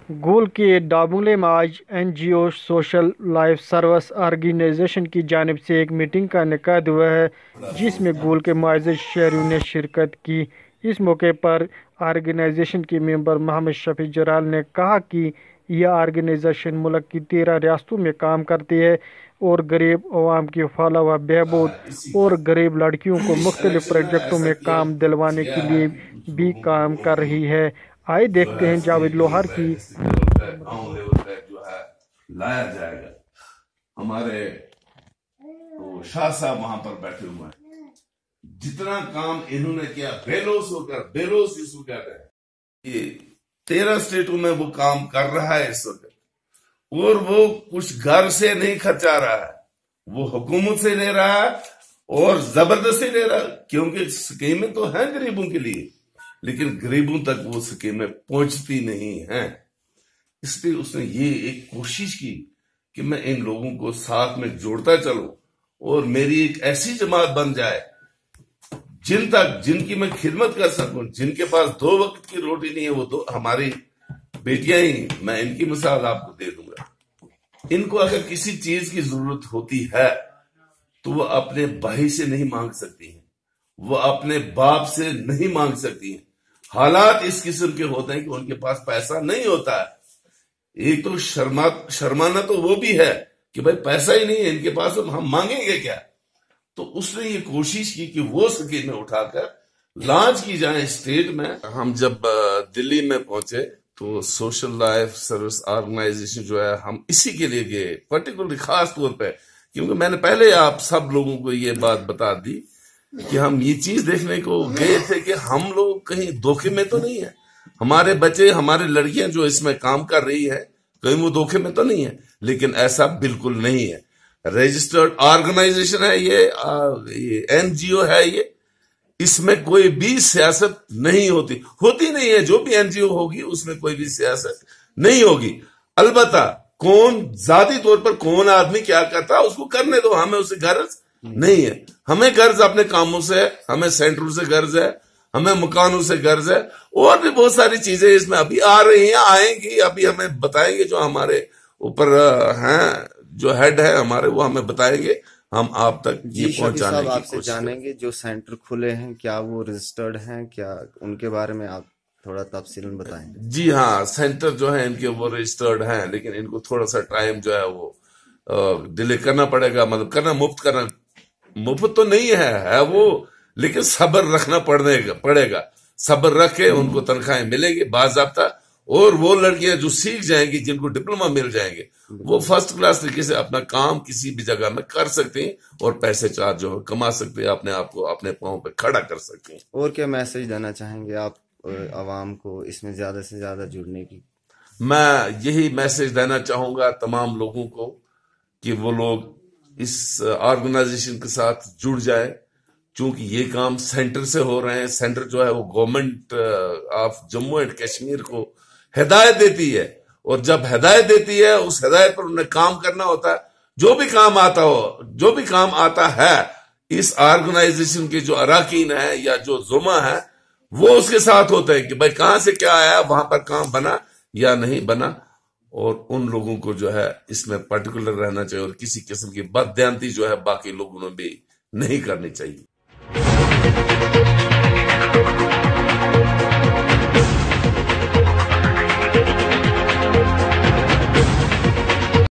گول کے ڈابونلے میں آج این جی او سوشل لائف سروس آرگنائزیشن کی جانب سے ایک میٹنگ کا انعقاد ہوا ہے جس میں گول کے معزز شہریوں نے شرکت کی۔ اس موقع پر آرگنائزیشن کے ممبر محمد شفیع جلال نے کہا کہ یہ آرگنائزیشن ملک کی 13 ریاستوں میں کام کرتی ہے اور غریب عوام کی فلاح و بہبود اور غریب لڑکیوں کو مختلف پروجیکٹوں میں کام دلوانے کے لیے بھی کام کر رہی ہے۔ آئے دیکھتے ہیں جاوید لوہار کی گاؤں لیول پہ جو ہے لایا جائے گا۔ ہمارے شاہ صاحب وہاں پر بیٹھے ہوئے ہیں، جتنا کام انہوں نے کیا بیلوس ہو کر، بیلوس اس کو کہتے ہیں، یہ 13 اسٹیٹوں میں وہ کام کر رہا ہے اس وقت، اور وہ کچھ گھر سے نہیں خرچا رہا ہے، وہ حکومت سے لے رہا ہے اور زبردستی لے رہا ہے، کیونکہ سکیمیں تو ہیں غریبوں کے لیے لیکن غریبوں تک وہ سکیمیں پہنچتی نہیں ہیں۔ اس لیے اس نے یہ ایک کوشش کی کہ میں ان لوگوں کو ساتھ میں جوڑتا چلوں اور میری ایک ایسی جماعت بن جائے جن کی میں خدمت کر سکوں، جن کے پاس 2 وقت کی روٹی نہیں ہے، وہ تو ہماری بیٹیاں ہی، میں ان کی مثال آپ کو دے دوں گا۔ ان کو اگر کسی چیز کی ضرورت ہوتی ہے تو وہ اپنے بھائی سے نہیں مانگ سکتی ہیں، وہ اپنے باپ سے نہیں مانگ سکتی ہیں۔ حالات اس قسم کے ہوتے ہیں کہ ان کے پاس پیسہ نہیں ہوتا ہے۔ ایک تو شرمانا تو وہ بھی ہے کہ بھائی پیسہ ہی نہیں ہے ان کے پاس، ہم مانگیں گے کیا؟ تو اس نے یہ کوشش کی کہ وہ سکیمیں اٹھا کر لانچ کی جائیں اسٹیٹ میں۔ ہم جب دلی میں پہنچے تو سوشل لائف سروس آرگنائزیشن جو ہے، ہم اسی کے لیے گئے پرٹیکولرلی، خاص طور پہ، کیونکہ میں نے پہلے آپ سب لوگوں کو یہ بات بتا دی کہ ہم یہ چیز دیکھنے کو گئے تھے کہ ہم لوگ کہیں دھوکے میں تو نہیں ہیں، ہمارے بچے، ہماری لڑکیاں جو اس میں کام کر رہی ہے کہیں وہ دھوکے میں تو نہیں ہے، لیکن ایسا بالکل نہیں ہے۔ رجسٹرڈ آرگنائزیشن ہے یہ این جی او ہے، یہ اس میں کوئی بھی سیاست نہیں ہوتی نہیں ہے۔ جو بھی این جی او ہوگی اس میں کوئی بھی سیاست نہیں ہوگی، البتہ ذاتی طور پر کون آدمی کیا کرتا اس کو کرنے دو، ہمیں اسے غرض نہیں ہے۔ ہمیں غرض اپنے کاموں سے، ہمیں سینٹروں سے غرض ہے، ہمیں مکانوں سے غرض ہے، اور بھی بہت ساری چیزیں اس میں ابھی آ رہی ہیں، آئیں گی، ابھی ہمیں بتائیں گے جو ہمارے اوپر ہیں، جو ہیڈ ہے ہمارے، وہ ہمیں بتائیں گے، ہم آپ تک یہ پہنچانے کی آپ سے کوشش جانیں گے جو سینٹر کھلے ہیں کیا وہ رجسٹرڈ ہیں، کیا ان کے بارے میں آپ تھوڑا تفصیل بتائیں گے؟ جی ہاں، سینٹر جو ہیں ان کے وہ رجسٹرڈ ہیں، لیکن ان کو تھوڑا سا ٹائم جو ہے وہ ڈیلے کرنا پڑے گا، مطلب کرنا مفت تو نہیں ہے وہ، لیکن صبر رکھنا پڑے گا، صبر رکھ کے ان کو تنخواہیں ملے گی باضابطہ، اور وہ لڑکیاں جو سیکھ جائیں گی، جن کو ڈپلوما مل جائیں گے، وہ فرسٹ کلاس طریقے سے اپنا کام کسی بھی جگہ میں کر سکتے ہیں اور پیسے چارج جو کما سکتے ہیں، اپنے آپ کو اپنے پاؤں پہ کھڑا کر سکتے ہیں۔ اور کیا میسج دینا چاہیں گے آپ عوام کو اس میں زیادہ سے زیادہ جڑنے کی؟ میں یہی میسج دینا چاہوں گا تمام لوگوں کو کہ وہ لوگ اس آرگنائزیشن کے ساتھ جڑ جائے، چونکہ یہ کام سینٹر سے ہو رہے ہیں۔ سینٹر جو ہے وہ government of Jammu and Kashmir کو ہدایت دیتی ہے، اور جب ہدایت دیتی ہے اس ہدایت پر انہیں کام کرنا ہوتا ہے۔ جو بھی کام آتا ہے اس آرگنائزیشن کے جو اراکین ہیں یا جو زعما ہیں، وہ اس کے ساتھ ہوتے ہیں کہ بھائی کہاں سے کیا آیا، وہاں پر کام بنا یا نہیں بنا، اور ان لوگوں کو جو ہے اس میں پرٹیکولر رہنا چاہیے، اور کسی قسم کی بددیانتی جو ہے باقی لوگوں نے بھی نہیں کرنی چاہیے۔